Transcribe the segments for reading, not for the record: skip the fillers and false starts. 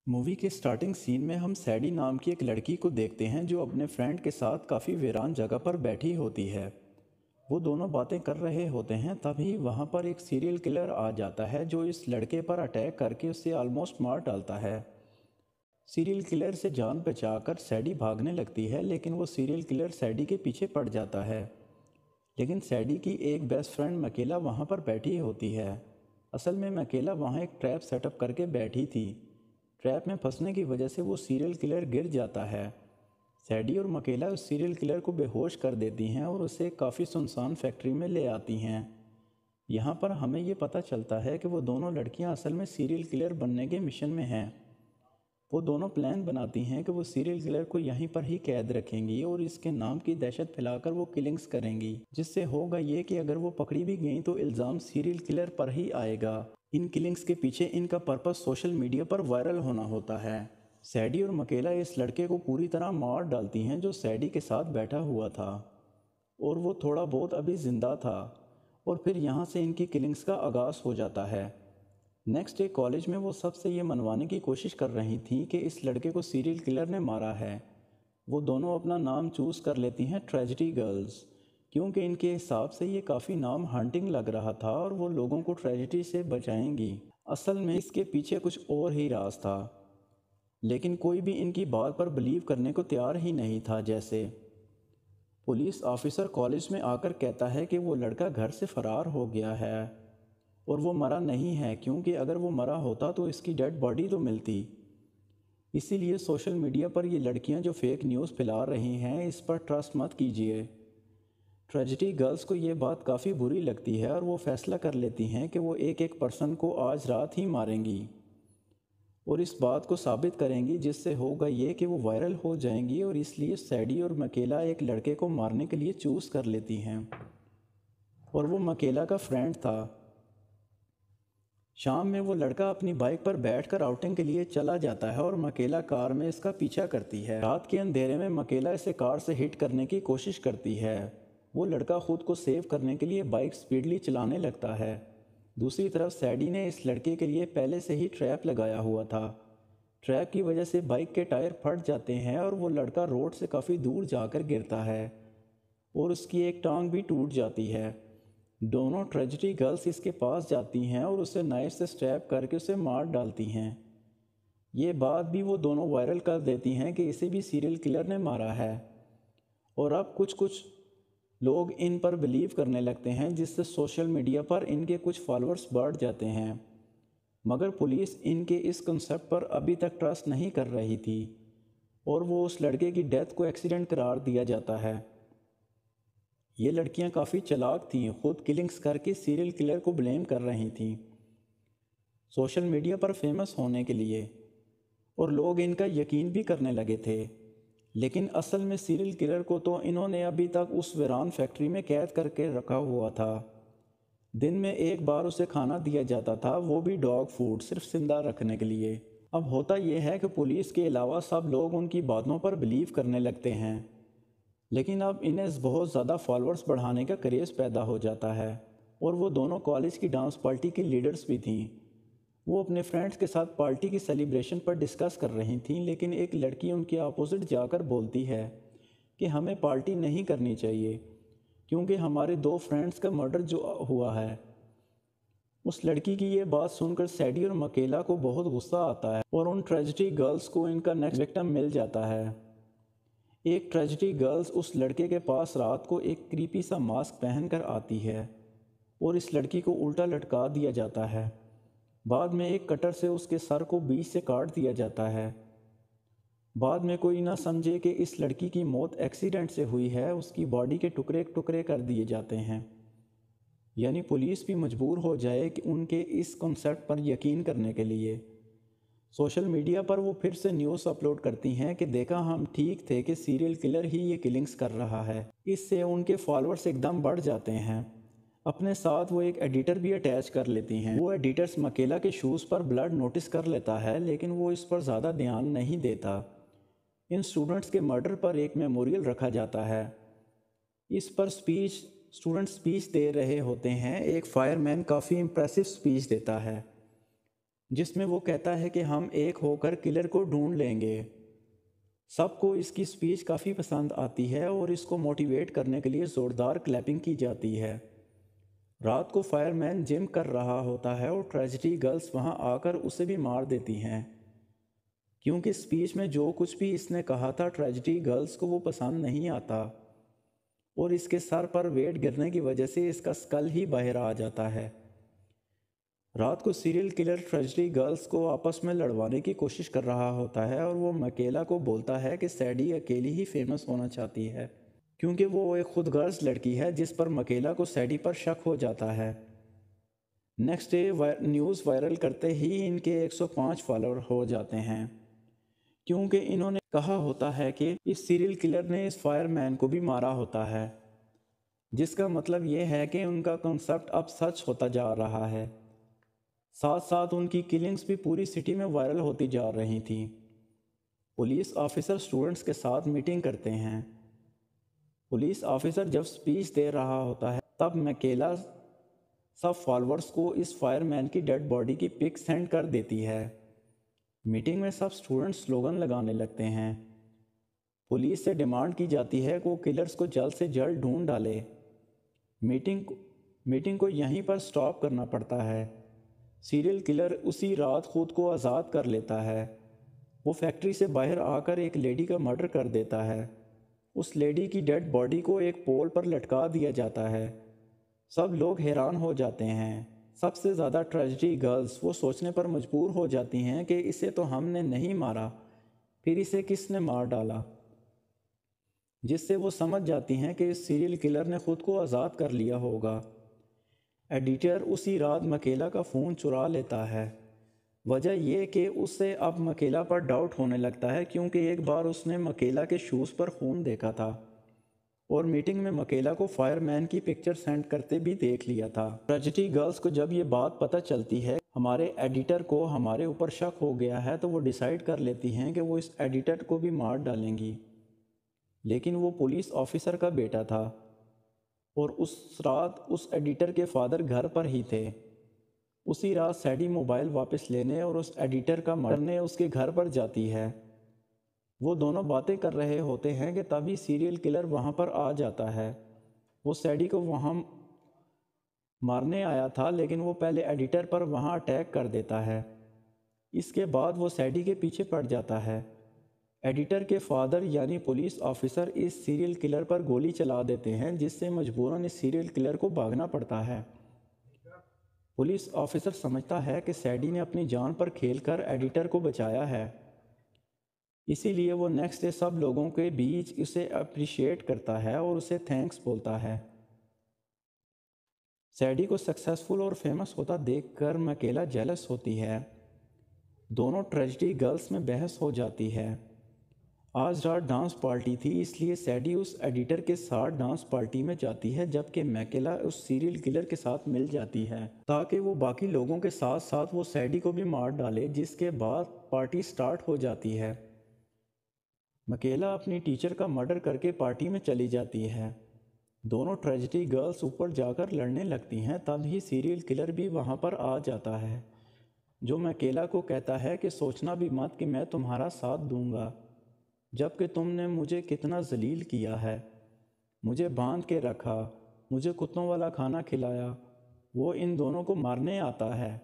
Movie के starting scene में हम सैडी नाम की एक लड़की को देखते हैं जो अपने फ्रेंड के साथ काफ़ी वीरान जगह पर बैठी होती है। वो दोनों बातें कर रहे होते हैं, तभी वहाँ पर एक सीरियल किलर आ जाता है जो इस लड़के पर अटैक करके उसे ऑलमोस्ट मार डालता है। सीरियल किलर से जान बचाकर सैडी भागने लगती है, लेकिन वो सीरियल किलर सैडी के पीछे पड़ जाता है। लेकिन सैडी की एक बेस्ट फ्रेंड मकेला वहाँ पर बैठी होती है। असल में मकेला वहाँ एक ट्रैप सेटअप करके बैठी थी। ट्रैप में फंसने की वजह से वो सीरियल किलर गिर जाता है। सैडी और मकेला उस सीरियल किलर को बेहोश कर देती हैं और उसे काफ़ी सुनसान फैक्ट्री में ले आती हैं। यहाँ पर हमें ये पता चलता है कि वो दोनों लड़कियाँ असल में सीरियल किलर बनने के मिशन में हैं। वो दोनों प्लान बनाती हैं कि वो सीरियल किलर को यहीं पर ही कैद रखेंगी और इसके नाम की दहशत फैलाकर वो किलिंग्स करेंगी, जिससे होगा ये कि अगर वो पकड़ी भी गई तो इल्ज़ाम सीरियल किलर पर ही आएगा। इन किलिंग्स के पीछे इनका पर्पस सोशल मीडिया पर वायरल होना होता है। सैडी और मकेला इस लड़के को पूरी तरह मार डालती हैं जो सैडी के साथ बैठा हुआ था, और वो थोड़ा बहुत अभी ज़िंदा था। और फिर यहाँ से इनकी किलिंग्स का आगाज़ हो जाता है। नेक्स्ट डे कॉलेज में वो सबसे ये मनवाने की कोशिश कर रही थी कि इस लड़के को सीरियल किलर ने मारा है। वो दोनों अपना नाम चूज़ कर लेती हैं ट्रेजेडी गर्ल्स, क्योंकि इनके हिसाब से ये काफ़ी नाम हंटिंग लग रहा था और वो लोगों को ट्रेजेडी से बचाएंगी। असल में इसके पीछे कुछ और ही राज था, लेकिन कोई भी इनकी बात पर बिलीव करने को तैयार ही नहीं था। जैसे पुलिस ऑफिसर कॉलेज में आकर कहता है कि वो लड़का घर से फ़रार हो गया है और वो मरा नहीं है, क्योंकि अगर वो मरा होता तो इसकी डेड बॉडी तो मिलती। इसीलिए सोशल मीडिया पर ये लड़कियां जो फेक न्यूज़ फैला रही हैं, इस पर ट्रस्ट मत कीजिए। ट्रेजेडी गर्ल्स को ये बात काफ़ी बुरी लगती है और वो फैसला कर लेती हैं कि वो एक एक पर्सन को आज रात ही मारेंगी और इस बात को साबित करेंगी, जिससे होगा ये कि वो वायरल हो जाएंगी। और इसलिए सैडी और मकेला एक लड़के को मारने के लिए चूज़ कर लेती हैं, और वो मकेला का फ्रेंड था। शाम में वो लड़का अपनी बाइक पर बैठकर आउटिंग के लिए चला जाता है और मकेला कार में इसका पीछा करती है। रात के अंधेरे में मकेला इसे कार से हिट करने की कोशिश करती है। वो लड़का खुद को सेव करने के लिए बाइक स्पीडली चलाने लगता है। दूसरी तरफ सैडी ने इस लड़के के लिए पहले से ही ट्रैप लगाया हुआ था। ट्रैप की वजह से बाइक के टायर फट जाते हैं और वो लड़का रोड से काफ़ी दूर जाकर गिरता है और उसकी एक टांग भी टूट जाती है। दोनों ट्रेजेडी गर्ल्स इसके पास जाती हैं और उसे नाइफ से स्टैब करके उसे मार डालती हैं। ये बात भी वो दोनों वायरल कर देती हैं कि इसे भी सीरियल किलर ने मारा है, और अब कुछ कुछ लोग इन पर बिलीव करने लगते हैं, जिससे सोशल मीडिया पर इनके कुछ फॉलोअर्स बढ़ जाते हैं। मगर पुलिस इनके इस कंसेप्ट पर अभी तक ट्रस्ट नहीं कर रही थी और वो उस लड़के की डेथ को एक्सीडेंट करार दिया जाता है। ये लड़कियां काफ़ी चालाक थीं, खुद किलिंग्स करके सीरियल किलर को ब्लेम कर रही थीं सोशल मीडिया पर फेमस होने के लिए, और लोग इनका यकीन भी करने लगे थे। लेकिन असल में सीरियल किलर को तो इन्होंने अभी तक उस वीरान फैक्ट्री में कैद करके रखा हुआ था। दिन में एक बार उसे खाना दिया जाता था, वो भी डॉग फूड, सिर्फ जिंदा रखने के लिए। अब होता यह है कि पुलिस के अलावा सब लोग उनकी बातों पर बिलीव करने लगते हैं, लेकिन अब इन्हें बहुत ज़्यादा फॉलोअर्स बढ़ाने का क्रेज़ पैदा हो जाता है। और वो दोनों कॉलेज की डांस पार्टी की लीडर्स भी थीं। वो अपने फ्रेंड्स के साथ पार्टी की सेलिब्रेशन पर डिस्कस कर रही थीं, लेकिन एक लड़की उनके अपोजिट जाकर बोलती है कि हमें पार्टी नहीं करनी चाहिए क्योंकि हमारे दो फ्रेंड्स का मर्डर जो हुआ है। उस लड़की की ये बात सुनकर सैडी और मकेला को बहुत गुस्सा आता है और उन ट्रेजेडी गर्ल्स को इनका नेक्स्ट विक्टिम मिल जाता है। एक ट्रेजेडी गर्ल्स उस लड़के के पास रात को एक क्रीपी सा मास्क पहनकर आती है और इस लड़की को उल्टा लटका दिया जाता है। बाद में एक कटर से उसके सर को बीच से काट दिया जाता है। बाद में कोई ना समझे कि इस लड़की की मौत एक्सीडेंट से हुई है, उसकी बॉडी के टुकड़े टुकड़े कर दिए जाते हैं। यानी पुलिस भी मजबूर हो जाए कि उनके इस कॉन्सेप्ट पर यकीन करने के लिए। सोशल मीडिया पर वो फिर से न्यूज़ अपलोड करती हैं कि देखा, हम ठीक थे कि सीरियल किलर ही ये किलिंग्स कर रहा है। इससे उनके फॉलोअर्स एकदम बढ़ जाते हैं। अपने साथ वो एक एडिटर भी अटैच कर लेती हैं। वो एडिटर्स मकेला के शूज़ पर ब्लड नोटिस कर लेता है, लेकिन वो इस पर ज़्यादा ध्यान नहीं देता। इन स्टूडेंट्स के मर्डर पर एक मेमोरियल रखा जाता है। इस पर स्टूडेंट स्पीच दे रहे होते हैं। एक फायरमैन काफ़ी इम्प्रेसिव स्पीच देता है। جس میں وہ کہتا ہے کہ ہم ایک ہو کر کلر کو ڈھونڈ لیں گے۔ سب کو اس کی سپیچ کافی پسند آتی ہے اور اس کو موٹیویٹ کرنے کے لیے زوردار کلیپنگ کی جاتی ہے۔ رات کو فائر مین جم کر رہا ہوتا ہے اور ٹریجڈی گرلز وہاں آ کر اسے بھی مار دیتی ہیں، کیونکہ سپیچ میں جو کچھ بھی اس نے کہا تھا ٹریجڈی گرلز کو وہ پسند نہیں آتا، اور اس کے سر پر ویٹ گرنے کی وجہ سے اس کا سکل ہی باہر آ جاتا ہے۔ رات کو سیریل کلر ٹریجڈی گرلز کو آپس میں لڑوانے کی کوشش کر رہا ہوتا ہے اور وہ مکیلا کو بولتا ہے کہ سیڈی اکیلی ہی فیمس ہونا چاہتی ہے، کیونکہ وہ ایک خود غرض لڑکی ہے، جس پر مکیلا کو سیڈی پر شک ہو جاتا ہے۔ نیکسٹ ڈے نیوز وائرل کرتے ہی ان کے 105 فالوور ہو جاتے ہیں، کیونکہ انہوں نے کہا ہوتا ہے کہ اس سیریل کلر نے اس فائر مین کو بھی مارا ہوتا ہے، جس کا مطلب یہ ہے کہ ان کا کنسپٹ اب سچ ہوتا جا رہا ہے۔ ساتھ ساتھ ان کی کلنگز بھی پوری سٹی میں وائرل ہوتی جا رہی تھیں۔ پولیس آفیسر سٹوڈنٹس کے ساتھ میٹنگ کرتے ہیں۔ پولیس آفیسر جب سپیچ دے رہا ہوتا ہے تب مکیلا سب فالورز کو اس فائر مین کی ڈیڈ باڈی کی پک سینڈ کر دیتی ہے۔ میٹنگ میں سب سٹوڈنٹس سلوگن لگانے لگتے ہیں۔ پولیس سے ڈیمانڈ کی جاتی ہے کہ وہ کلرز کو جلد سے جلد ڈھونڈ ڈالے۔ میٹنگ کو یہیں پر سٹاپ کرنا پڑتا ہے۔ سیریل کلر اسی رات خود کو آزاد کر لیتا ہے۔ وہ فیکٹری سے باہر آ کر ایک لیڈی کا مرڈر کر دیتا ہے۔ اس لیڈی کی ڈیڈ باڈی کو ایک پول پر لٹکا دیا جاتا ہے۔ سب لوگ حیران ہو جاتے ہیں، سب سے زیادہ ٹریجڈی گرلز۔ وہ سوچنے پر مجبور ہو جاتی ہیں کہ اسے تو ہم نے نہیں مارا، پھر اسے کس نے مار ڈالا، جس سے وہ سمجھ جاتی ہیں کہ اس سیریل کلر نے خود کو آزاد کر لیا ہوگا۔ ایڈیٹر اسی رات مکیلا کا فون چرا لیتا ہے۔ وجہ یہ کہ اسے اب مکیلا پر ڈاؤٹ ہونے لگتا ہے، کیونکہ ایک بار اس نے مکیلا کے شوز پر خون دیکھا تھا اور میٹنگ میں مکیلا کو فائر مین کی پکچر سینڈ کرتے بھی دیکھ لیا تھا۔ ٹریجڈی گرلز کو جب یہ بات پتہ چلتی ہے ہمارے ایڈیٹر کو ہمارے اوپر شک ہو گیا ہے، تو وہ ڈیسائیڈ کر لیتی ہیں کہ وہ اس ایڈیٹر کو بھی مار ڈالیں گی، لیکن وہ پولیس آفیسر کا بیٹا تھا اور اس رات اس ایڈیٹر کے فادر گھر پر ہی تھے۔ اسی رات سیڈی موبائل واپس لینے اور اس ایڈیٹر کا مرنے اس کے گھر پر جاتی ہے۔ وہ دونوں باتیں کر رہے ہوتے ہیں کہ تبھی سیریل کلر وہاں پر آ جاتا ہے۔ وہ سیڈی کو وہاں مارنے آیا تھا، لیکن وہ پہلے ایڈیٹر پر وہاں اٹیک کر دیتا ہے۔ اس کے بعد وہ سیڈی کے پیچھے پڑ جاتا ہے۔ ایڈیٹر کے فادر یعنی پولیس آفیسر اس سیریل کلر پر گولی چلا دیتے ہیں، جس سے مجبوراً اس سیریل کلر کو بھاگنا پڑتا ہے۔ پولیس آفیسر سمجھتا ہے کہ سیڈی نے اپنی جان پر کھیل کر ایڈیٹر کو بچایا ہے، اسی لیے وہ نیکسٹ ڈے سب لوگوں کے بیچ اسے اپریشیٹ کرتا ہے اور اسے تھینکس بولتا ہے۔ سیڈی کو سکسیسفل اور فیمس ہوتا دیکھ کر مکیلا جیلس ہوتی ہے۔ دونوں ٹریجڈی گرلز میں بحث ہو جاتی ہے۔ آج رات ڈانس پارٹی تھی، اس لیے سیڈی اس ایڈیٹر کے ساتھ ڈانس پارٹی میں جاتی ہے، جبکہ مکیلا اس سیریل کلر کے ساتھ مل جاتی ہے تاکہ وہ باقی لوگوں کے ساتھ ساتھ وہ سیڈی کو بھی مار ڈالے، جس کے بعد پارٹی سٹارٹ ہو جاتی ہے۔ مکیلا اپنی ٹیچر کا مرڈر کر کے پارٹی میں چلی جاتی ہے۔ دونوں ٹریجڈی گرلز اوپر جا کر لڑنے لگتی ہیں، تب ہی سیریل کلر بھی وہاں پر آ جاتا ہے، جو مکیلا کو کہتا ہے کہ سوچنا بھی مت کہ میں تمہارا ساتھ دوں گا، جبکہ تم نے مجھے کتنا ذلیل کیا ہے، مجھے باندھ کے رکھا، مجھے کتوں والا کھانا کھلایا۔ وہ ان دونوں کو مارنے آتا ہے،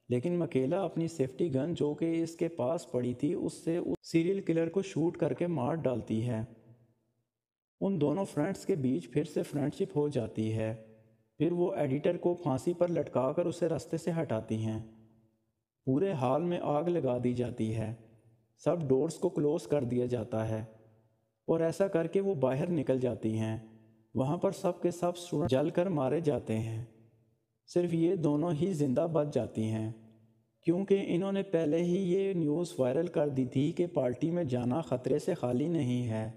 لیکن مکیلا اپنی سیفٹی گن جو کہ اس کے پاس پڑی تھی اس سے اس سیریل کلر کو شوٹ کر کے مار ڈالتی ہے۔ ان دونوں فرینڈز کے بیچ پھر سے فرینڈشپ ہو جاتی ہے۔ پھر وہ ایڈیٹر کو پھانسی پر لٹکا کر اسے راستے سے ہٹاتی ہیں۔ پورے ہال میں آگ لگا دی جاتی ہے، سب ڈورز کو کلوز کر دیا جاتا ہے اور ایسا کر کے وہ باہر نکل جاتی ہیں۔ وہاں پر سب کے سب اسٹوڈنٹ جل کر مارے جاتے ہیں، صرف یہ دونوں ہی زندہ بچ جاتی ہیں، کیونکہ انہوں نے پہلے ہی یہ نیوز وائرل کر دی تھی کہ پارٹی میں جانا خطرے سے خالی نہیں ہے،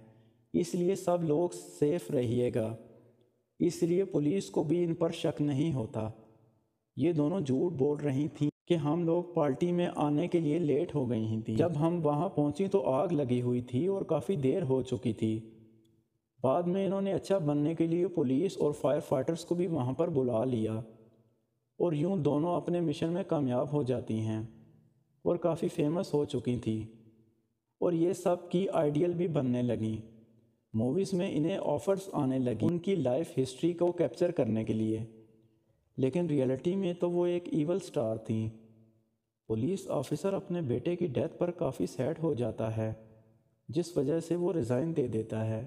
اس لیے سب لوگ سیف رہیے گا، اس لیے پولیس کو بھی ان پر شک نہیں ہوتا۔ یہ دونوں جھوٹ بول رہی تھیں کہ ہم لوگ پارٹی میں آنے کے لیے لیٹ ہو گئی تھیں۔ جب ہم وہاں پہنچی تو آگ لگی ہوئی تھی اور کافی دیر ہو چکی تھی۔ بعد میں انہوں نے اچھا بننے کے لیے پولیس اور فائر فائٹرز کو بھی وہاں پر بلا لیا اور یوں دونوں اپنے مشن میں کامیاب ہو جاتی ہیں۔ اور کافی فیمس ہو چکی تھیں اور یہ سب کی آئیڈیل بھی بننے لگیں۔ موویز میں انہیں آفرز آنے لگیں ان کی لائف ہسٹری کو کیپچر کرنے کے لیے، لیکن ریئلٹی میں تو وہ ایک ایول سٹار تھیں۔ پولیس آفیسر اپنے بیٹے کی ڈیتھ پر کافی سیڈ ہو جاتا ہے، جس وجہ سے وہ ریزائن دے دیتا ہے۔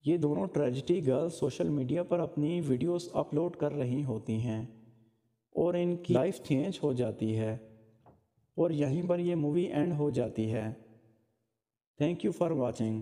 یہ دونوں ٹریجڈی گرلز سوشل میڈیا پر اپنی ویڈیوز اپلوڈ کر رہی ہوتی ہیں اور ان کی لائف چینج ہو جاتی ہے، اور یہیں پر یہ مووی اینڈ ہو جاتی ہے۔ Thank you for watching.